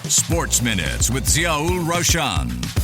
Sports Minutes with Raushan.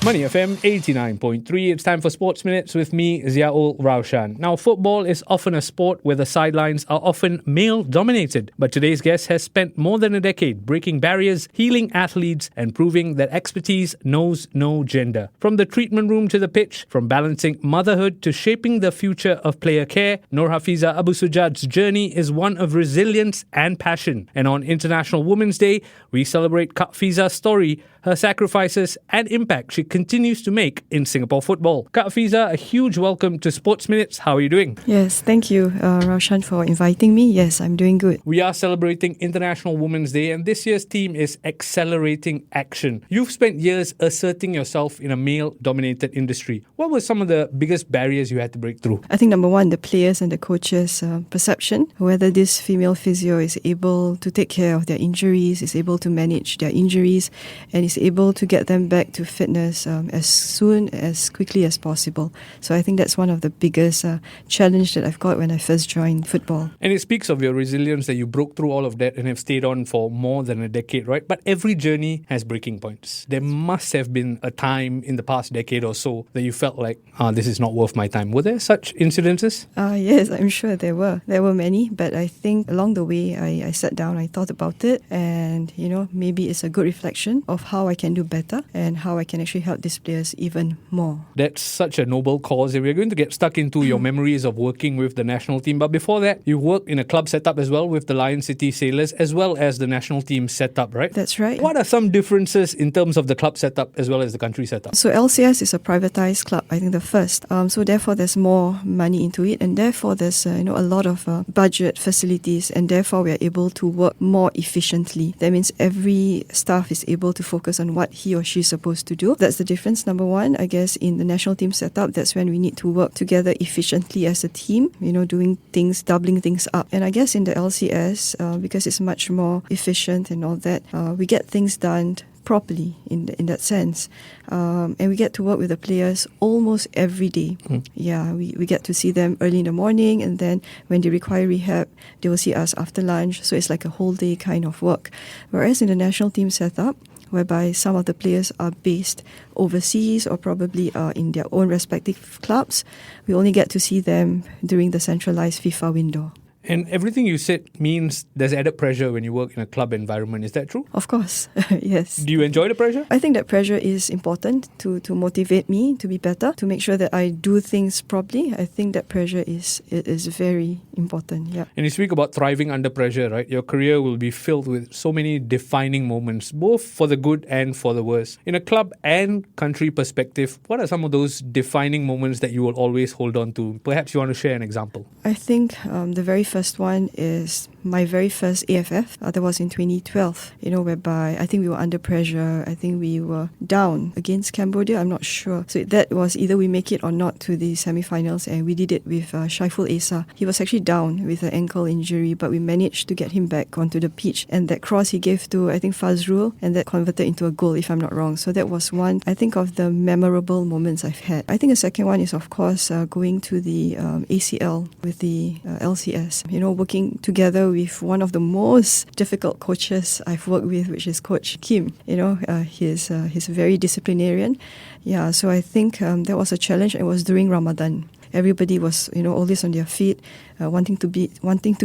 Money FM 89.3. It's time for Sports Minutes with me, Raushan. Now, football is often a sport where the sidelines are often male-dominated. But today's guest has spent more than a decade breaking barriers, healing athletes, and proving that expertise knows no gender. From the treatment room to the pitch, from balancing motherhood to shaping the future of player care, Nurhafizah Abu Sujad's journey is one of resilience and passion. And on International Women's Day, we celebrate Kak Fizah's story, her sacrifices and impact she continues to make in Singapore football. Kak Fizah, a huge welcome to Sports Minutes. How are you doing? Yes, thank you, Raushan, for inviting me. Yes, I'm doing good. We are celebrating International Women's Day, and this year's theme is Accelerating Action. You've spent years asserting yourself in a male-dominated industry. What were some of the biggest barriers you had to break through? I think number one, the players and the coaches' perception, whether this female physio is able to take care of their injuries, is able to manage their injuries, and is able to get them back to fitness as quickly as possible. So I think that's one of the biggest challenge that I've got when I first joined football. And it speaks of your resilience that you broke through all of that and have stayed on for more than a decade, right? But every journey has breaking points. There must have been a time in the past decade or so that you felt like, this is not worth my time. Were there such incidences? Yes, I'm sure there were. There were many, but I think along the way I sat down, I thought about it, and maybe it's a good reflection of how I can do better and how I can actually help these players even more. That's such a noble cause. We're going to get stuck into your memories of working with the national team. But before that, you worked in a club setup as well with the Lion City Sailors as well as the national team setup, right? That's right. What are some differences in terms of the club setup as well as the country setup? So LCS is a privatized club, I think the first. So therefore there's more money into it, and therefore there's a lot of budget facilities, and therefore we are able to work more efficiently. That means every staff is able to focus on what he or she is supposed to do. That's the difference, number one. I guess in the national team setup, that's when we need to work together efficiently as a team, doing things, doubling things up. And I guess in the LCS, because it's much more efficient and all that, we get things done properly in that sense. And we get to work with the players almost every day. Yeah, we get to see them early in the morning, and then when they require rehab, they will see us after lunch. So it's like a whole day kind of work. Whereas in the national team setup, whereby some of the players are based overseas or probably in their own respective clubs, we only get to see them during the centralized FIFA window. And everything you said means there's added pressure when you work in a club environment. Is that true? Of course, yes. Do you enjoy the pressure? I think that pressure is important to motivate me to be better, to make sure that I do things properly. I think that pressure is very important, yeah. And you speak about thriving under pressure, right? Your career will be filled with so many defining moments, both for the good and for the worse. In a club and country perspective, what are some of those defining moments that you will always hold on to? Perhaps you want to share an example. I think the very first one is my very first AFF. That was in 2012, whereby I think we were under pressure. I think we were down against Cambodia. I'm not sure. So that was either we make it or not to the semi-finals, and we did it with Shaiful Esa. He was actually down with an ankle injury, but we managed to get him back onto the pitch. And that cross he gave to, I think, Fazrul, and that converted into a goal, if I'm not wrong. So that was one, I think, of the memorable moments I've had. I think the second one is, of course, going to the ACL with the LCS. Working together with one of the most difficult coaches I've worked with, which is Coach Kim. He's very disciplinarian. Yeah, so I think that was a challenge. It was during Ramadan. Everybody was, always on their feet, wanting to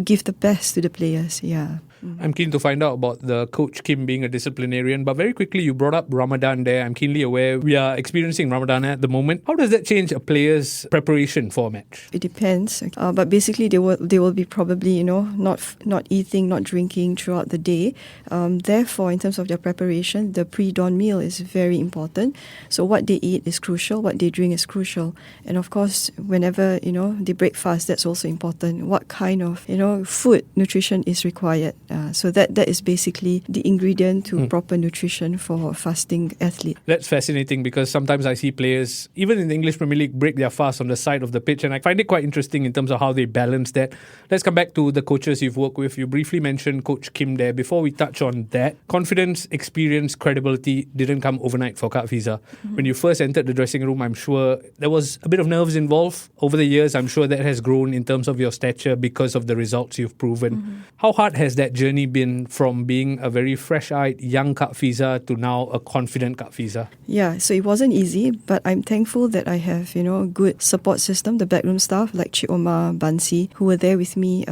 give the best to the players. Yeah. I'm keen to find out about the Coach Kim being a disciplinarian, but very quickly you brought up Ramadan there. I'm keenly aware we are experiencing Ramadan at the moment. How does that change a player's preparation for a match? It depends, but basically they will be probably not eating, not drinking throughout the day. Therefore, in terms of their preparation, the pre-dawn meal is very important. So what they eat is crucial, what they drink is crucial, and of course whenever they break fast, that's also important. What kind of food nutrition is required. So that is basically the ingredient to proper nutrition for a fasting athlete. That's fascinating because sometimes I see players, even in the English Premier League, break their fast on the side of the pitch, and I find it quite interesting in terms of how they balance that. Let's come back to the coaches you've worked with. You briefly mentioned Coach Kim there. Before we touch on that, confidence, experience, credibility didn't come overnight for Kak Fizah. When you first entered the dressing room, I'm sure there was a bit of nerves involved. Over the years, I'm sure that has grown in terms of your stature because of the results you've proven. How hard has that journey been from being a very fresh-eyed young Kak Fizah to now a confident Kak Fizah? Yeah, so it wasn't easy, but I'm thankful that I have, good support system, the backroom staff like Cik Omar, Bansi, who were there with me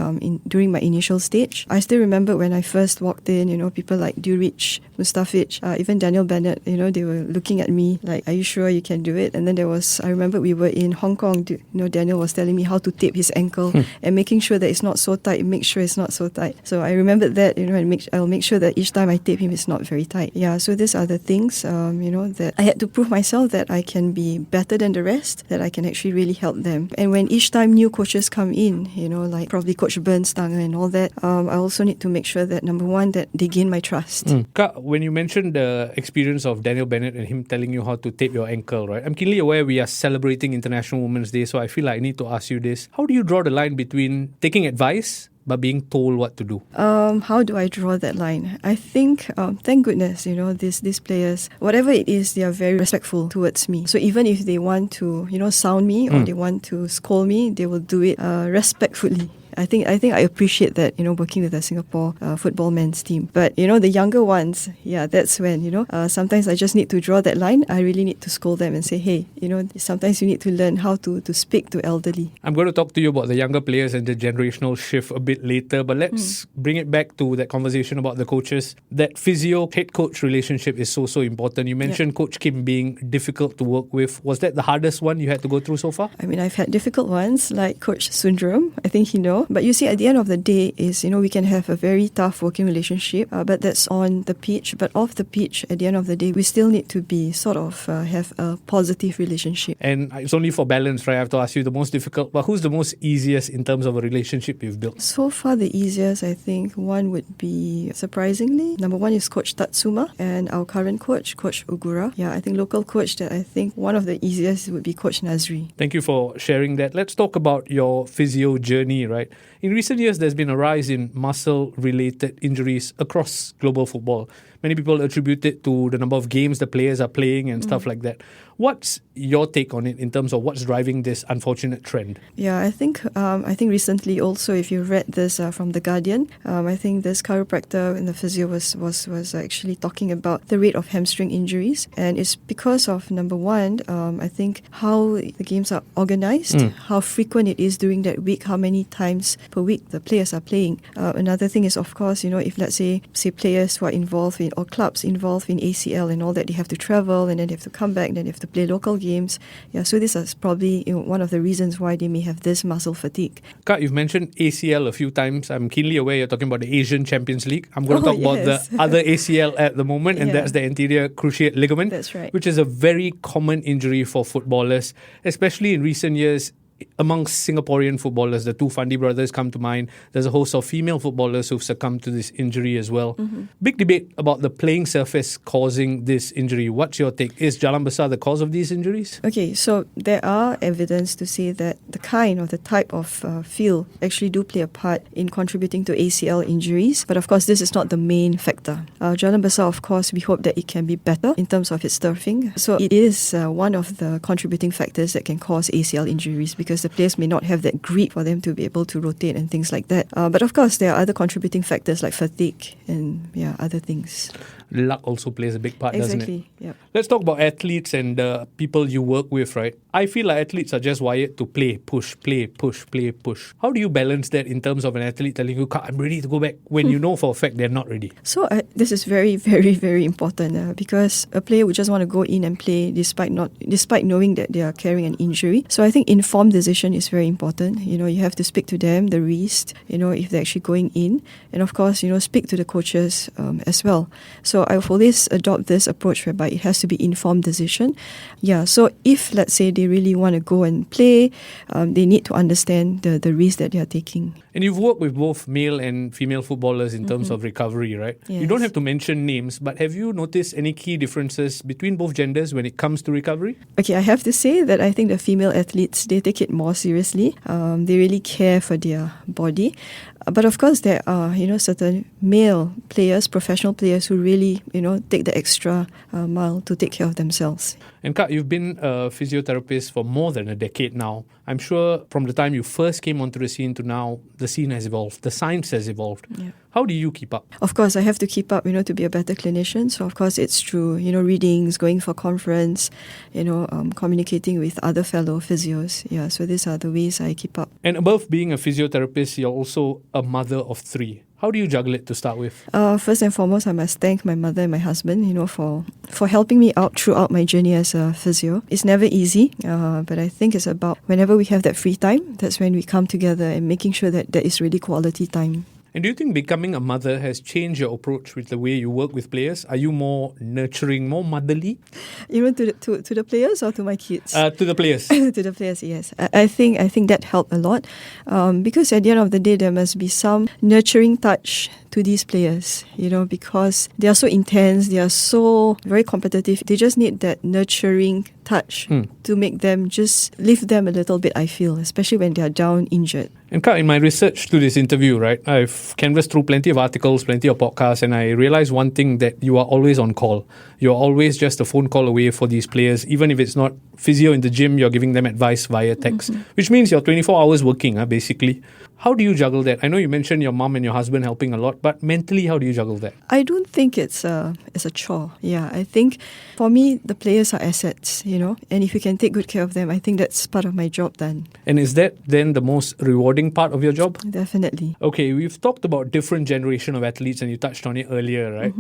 during my initial stage. I still remember when I first walked in, people like Durich, Mustafic, even Daniel Bennett, they were looking at me like, are you sure you can do it? And then I remember we were in Hong Kong, Daniel was telling me how to tape his ankle and making sure that it's not so tight, make sure it's not so tight. So I remembered that, and I'll make sure that each time I tape him, it's not very tight. Yeah, so these are the things, that I had to prove myself that I can be better than the rest, that I can actually really help them. And when each time new coaches come in, like probably Coach Bernstanger and all that, I also need to make sure that, number one, that they gain my trust. Kak, when you mentioned the experience of Daniel Bennett and him telling you how to tape your ankle, right? I'm keenly aware we are celebrating International Women's Day, so I feel like I need to ask you this. How do you draw the line between taking advice but being told what to do? How do I draw that line? I think, thank goodness, these players, whatever it is, they are very respectful towards me. So even if they want to, sound me or they want to scold me, they will do it respectfully. I think I appreciate that, working with the Singapore football men's team. But, the younger ones, that's when, sometimes I just need to draw that line. I really need to scold them and say, hey, sometimes you need to learn how to speak to elderly. I'm going to talk to you about the younger players and the generational shift a bit later, but let's bring it back to that conversation about the coaches. That physio-head coach relationship is so important. You mentioned Coach Kim being difficult to work with. Was that the hardest one you had to go through so far? I mean, I've had difficult ones like Coach Sundram. I think he knows. But you see, at the end of the day is, we can have a very tough working relationship, but that's on the pitch. But off the pitch, at the end of the day, we still need to be have a positive relationship. And it's only for balance, right? I have to ask you the most difficult, but who's the most easiest in terms of a relationship you've built? So far, the easiest, I think, one would be, surprisingly, number one is Coach Tatsuma and our current coach, Coach Ugura. Yeah, I think local coach that I think one of the easiest would be Coach Nazri. Thank you for sharing that. Let's talk about your physio journey, right? In recent years, there's been a rise in muscle-related injuries across global football. Many people attribute it to the number of games the players are playing and stuff like that. What's your take on it in terms of what's driving this unfortunate trend? Yeah, I think recently also, if you read this from The Guardian, I think this chiropractor in the physio was actually talking about the rate of hamstring injuries. And it's because of, number one, I think how the games are organized, how frequent it is during that week, how many times per week the players are playing. Another thing is, of course, if let's say players who are involved in, or clubs involved in ACL and all that, they have to travel and then they have to come back and then they have to play local games. Yeah, so this is probably one of the reasons why they may have this muscle fatigue. Kak, you've mentioned ACL a few times. I'm keenly aware you're talking about the Asian Champions League. I'm going to talk about the other ACL at the moment, and that's the anterior cruciate ligament. That's right. Which is a very common injury for footballers, especially in recent years. Amongst Singaporean footballers, the two Fandi brothers come to mind. There's a host of female footballers who've succumbed to this injury as well. Big debate about the playing surface causing this injury. What's your take? Is Jalan Besar the cause of these injuries? Okay, so there are evidence to say that the kind or the type of field actually do play a part in contributing to ACL injuries. But of course, this is not the main factor. Jalan Besar, of course, we hope that it can be better in terms of its turfing. So it is one of the contributing factors that can cause ACL injuries, because the players may not have that grip for them to be able to rotate and things like that. But of course, there are other contributing factors like fatigue and other things. Luck also plays a big part, doesn't it? Exactly, yeah. Let's talk about athletes and the people you work with, right? I feel like athletes are just wired to play, push, play, push, play, push. How do you balance that in terms of an athlete telling you, I'm ready to go back, when you know for a fact they're not ready? So this is very, very, very important because a player would just want to go in and play despite knowing that they are carrying an injury. So I think informed decision is very important. You have to speak to them, the risk, if they're actually going in. And of course, speak to the coaches as well. So I've always adopt this approach whereby it has to be informed decision. Yeah, so if, let's say, they really want to go and play, they need to understand the risk that they are taking. And you've worked with both male and female footballers in terms of recovery, right? Yes. You don't have to mention names, but have you noticed any key differences between both genders when it comes to recovery? Okay, I have to say that I think the female athletes, they take it more seriously. They really care for their body. But of course, there are, certain male players, professional players who really, take the extra mile to take care of themselves. And Kak, you've been a physiotherapist for more than a decade now. I'm sure from the time you first came onto the scene to now, the scene has evolved, the science has evolved. Yeah. How do you keep up? Of course, I have to keep up, to be a better clinician. So, of course, it's through, readings, going for conference, communicating with other fellow physios. Yeah, so these are the ways I keep up. And above being a physiotherapist, you're also a mother of 3. How do you juggle it to start with? First and foremost, I must thank my mother and my husband, for helping me out throughout my journey as a physio. It's never easy, but I think it's about whenever we have that free time, that's when we come together and making sure that there is really quality time. And do you think becoming a mother has changed your approach with the way you work with players? Are you more nurturing, more motherly? Even to the players or to my kids? To the players. To the players, yes. I think that helped a lot, because at the end of the day, there must be some nurturing touch to these players, because they are so intense, they are so very competitive. They just need that nurturing touch to make them just lift them a little bit, I feel, especially when they are down injured. And Kak, in my research to this interview, right, I've canvassed through plenty of articles, plenty of podcasts, and I realized one thing, that you are always on call. You're always just a phone call away for these players. Even if it's not physio in the gym, you're giving them advice via text, which means you're 24 hours working, basically. How do you juggle that? I know you mentioned your mom and your husband helping a lot, but mentally, how do you juggle that? I don't think it's a chore. Yeah, I think for me, the players are assets, and if you can take good care of them, I think that's part of my job done. And is that then the most rewarding part of your job? Definitely. Okay, we've talked about different generation of athletes and you touched on it earlier, right?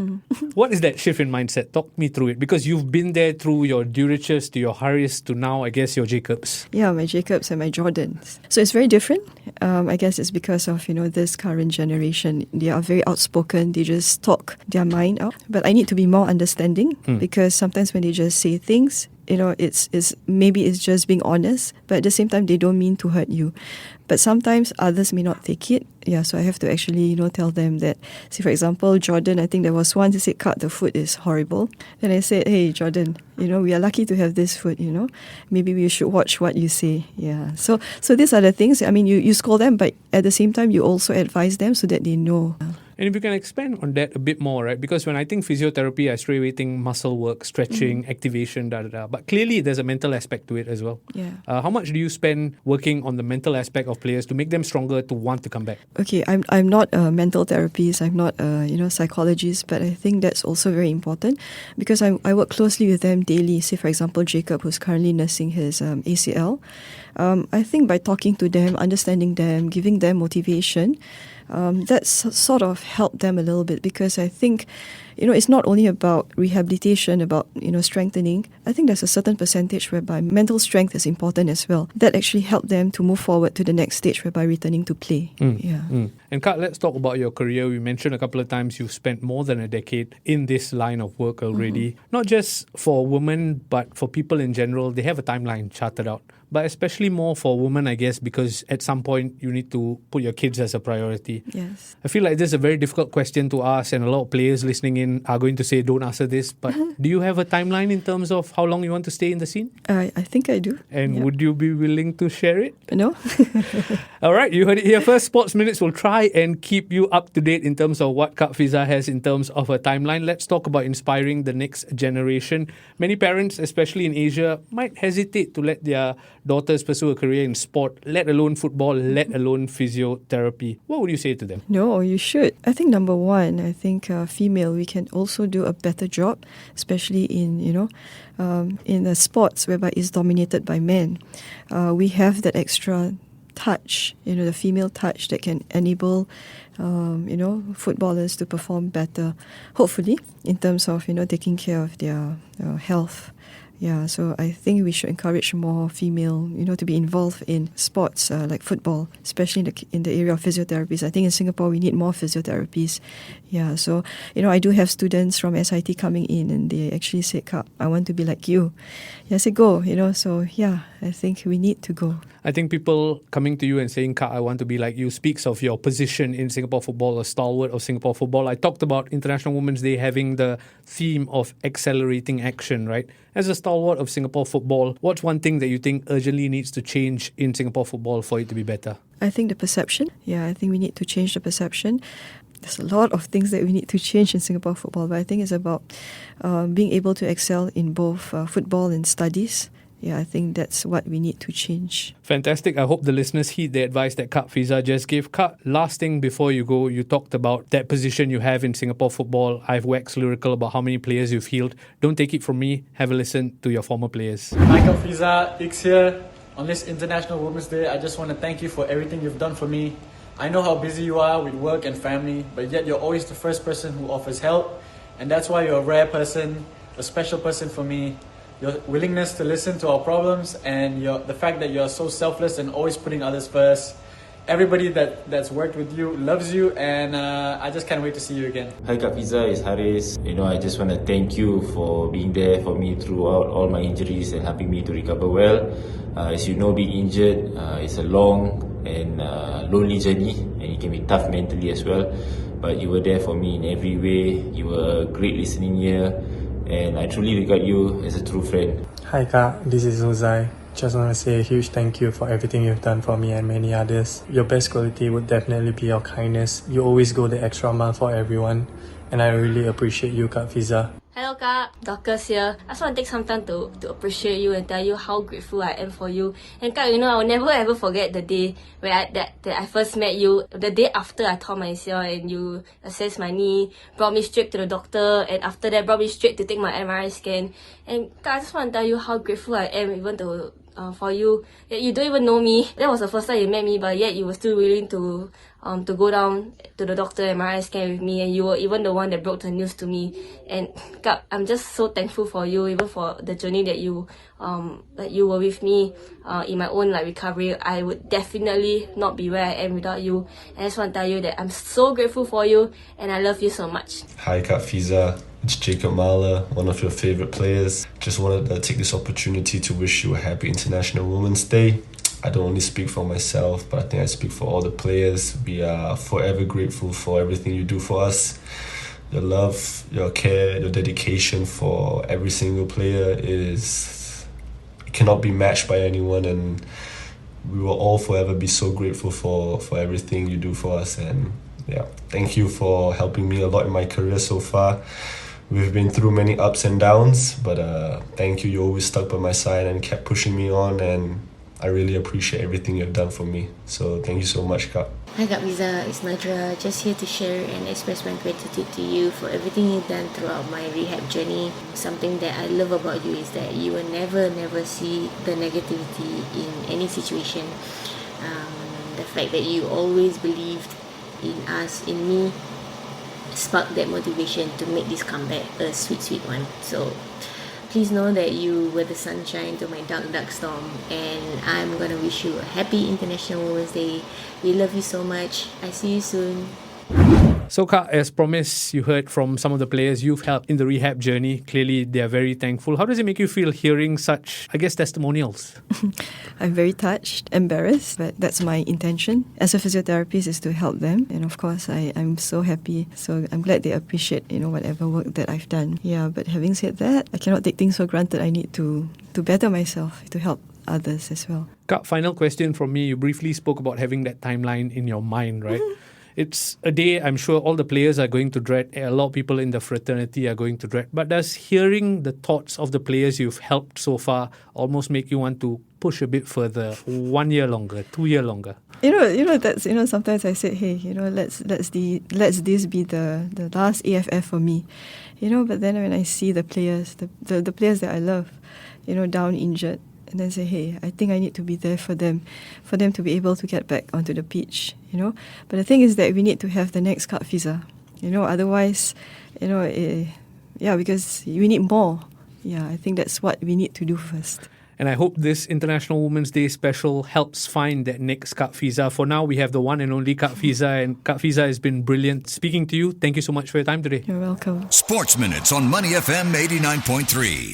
What is that shift in mindset? Talk me through it, because you've been there through your Duriches to your Harris to now, I guess, your Jacobs. Yeah, my Jacobs and my Jordans. So it's very different. I guess it's because of, this current generation. They are very outspoken. They just talk their mind out. But I need to be more understanding, because sometimes when they just say things, it's maybe it's just being honest, but at the same time, they don't mean to hurt you. But sometimes others may not take it. Yeah, so I have to actually, tell them that. See, for example, Jordan, I think there was once he said, "Cut, the food is horrible." And I said, "Hey, Jordan, we are lucky to have this food, Maybe we should watch what you say." Yeah. So these are the things. I mean, you scold them, but at the same time, you also advise them so that they know. And if you can expand on that a bit more, right? Because when I think physiotherapy, I straight away think muscle work, stretching, activation, But clearly, there's a mental aspect to it as well. Yeah. How much do you spend working on the mental aspect of players to make them stronger to want to come back? Okay, I'm not a mental therapist. I'm not a psychologist, but I think that's also very important, because I work closely with them daily. Say, for example, Jacob, who's currently nursing his ACL. I think by talking to them, understanding them, giving them motivation, that's sort of helped them a little bit, because I think, it's not only about rehabilitation, about, strengthening. I think there's a certain percentage whereby mental strength is important as well. That actually helped them to move forward to the next stage, whereby returning to play. And Kat, let's talk about your career. We mentioned a couple of times you've spent more than a decade in this line of work already. Not just for women, but for people in general. They have a timeline charted out. But especially more for women, I guess, because at some point you need to put your kids as a priority. Yes. I feel like this is a very difficult question to ask, and a lot of players listening in are going to say, don't answer this. But do you have a timeline in terms of how long you want to stay in the scene? I think I do. And would you be willing to share it? No. All right, you heard it here first. Sports Minutes will try and keep you up to date in terms of what Kak Fizah has in terms of a timeline. Let's talk about inspiring the next generation. Many parents, especially in Asia, might hesitate to let their daughters pursue a career in sport, let alone football, let alone physiotherapy. What would you say to them? No, you should. I think number one, female, we can also do a better job, especially in the sports whereby it's dominated by men. We have that extra touch, the female touch that can enable, footballers to perform better, hopefully, in terms of, taking care of their health. Yeah, so I think we should encourage more female, to be involved in sports like football, especially in the area of physiotherapists. I think in Singapore we need more physiotherapists. Yeah, so, I do have students from SIT coming in and they actually said, "Kak, I want to be like you." Yeah, I said, "Go," so yeah, I think we need to go. I think people coming to you and saying, "Kak, I want to be like you," speaks of your position in Singapore football, a stalwart of Singapore football. I talked about International Women's Day having the theme of accelerating action, right? As a stalwart of Singapore football, what's one thing that you think urgently needs to change in Singapore football for it to be better? I think the perception. Yeah, I think we need to change the perception. There's a lot of things that we need to change in Singapore football, but I think it's about being able to excel in both football and studies. yeah, I think that's what we need to change. Fantastic. I hope the listeners heed the advice that Kak Fizah just gave. Kak, last thing before you go, you talked about that position you have in Singapore football. I've waxed lyrical about how many players you've healed. Don't take it from me. Have a listen to your former players. Hi Kak Fizah, Ix here. On this International Women's Day, I just want to thank you for everything you've done for me. I know how busy you are with work and family, but yet you're always the first person who offers help. And that's why you're a rare person, a special person for me. Your willingness to listen to our problems and the fact that you're so selfless and always putting others first. Everybody that's worked with you loves you, and I just can't wait to see you again. Hi Kak Fizah, it's Haris. I just want to thank you for being there for me throughout all my injuries and helping me to recover well. As you know, being injured is a long and lonely journey, and it can be tough mentally as well. But you were there for me in every way. You were a great listening ear, and I truly regard you as a true friend. Hi Kak, this is Uzai. Just want to say a huge thank you for everything you've done for me and many others. Your best quality would definitely be your kindness. You always go the extra mile for everyone, and I really appreciate you, Kak Fizah. Hello Kak, Dorcas here. I just want to take some time to appreciate you and tell you how grateful I am for you. And Kak, I will never ever forget the day where that I first met you. The day after I tore my ACL and you assessed my knee, brought me straight to the doctor, and after that brought me straight to take my MRI scan. And Kak, I just want to tell you how grateful I am even though for you. You don't even know me. That was the first time you met me, but yet you were still willing to go down to the doctor MRI scan with me, and you were even the one that broke the news to me. And Kak, I'm just so thankful for you, even for the journey that you were with me in my own recovery. I would definitely not be where I am without you. And I just want to tell you that I'm so grateful for you and I love you so much. Hi Kak Fizah, it's Jacob Mahler, one of your favourite players. Just wanted to take this opportunity to wish you a happy International Women's Day. I don't only speak for myself, but I think I speak for all the players. We are forever grateful for everything you do for us. Your love, your care, your dedication for every single player cannot be matched by anyone, and we will all forever be so grateful for everything you do for us. And yeah, thank you for helping me a lot in my career so far. We've been through many ups and downs, but thank you. You always stuck by my side and kept pushing me on, and I really appreciate everything you've done for me. So thank you so much, Kak. Hi Kak Fizah, it's Najra. Just here to share and express my gratitude to you for everything you've done throughout my rehab journey. Something that I love about you is that you will never see the negativity in any situation. The fact that you always believed in us, in me, sparked that motivation to make this comeback a sweet one. So please know that you were the sunshine to my dark storm, and I'm gonna wish you a happy International Women's Day. We love you so much. I see you soon. So Kak, as promised, you heard from some of the players you've helped in the rehab journey. Clearly, they are very thankful. How does it make you feel hearing such, testimonials? I'm very touched, embarrassed, but that's my intention as a physiotherapist, is to help them. And of course, I'm so happy. So I'm glad they appreciate, whatever work that I've done. Yeah, but having said that, I cannot take things for granted. I need to better myself, to help others as well. Kak, final question from me. You briefly spoke about having that timeline in your mind, right? It's a day I'm sure all the players are going to dread. A lot of people in the fraternity are going to dread. But does hearing the thoughts of the players you've helped so far almost make you want to push a bit further, 1 year longer, 2 years longer? That's sometimes I say, hey, let's this be the last AFF for me, But then when I see the players, the players that I love, down injured, and then say, hey, I think I need to be there for them to be able to get back onto the pitch, But the thing is that we need to have the next Kak Fizah, otherwise, because we need more. Yeah, I think that's what we need to do first. And I hope this International Women's Day special helps find that next Kak Fizah. For now, we have the one and only Kak Fizah, and Kak Fizah has been brilliant speaking to you. Thank you so much for your time today. You're welcome. Sports Minutes on Money FM 89.3.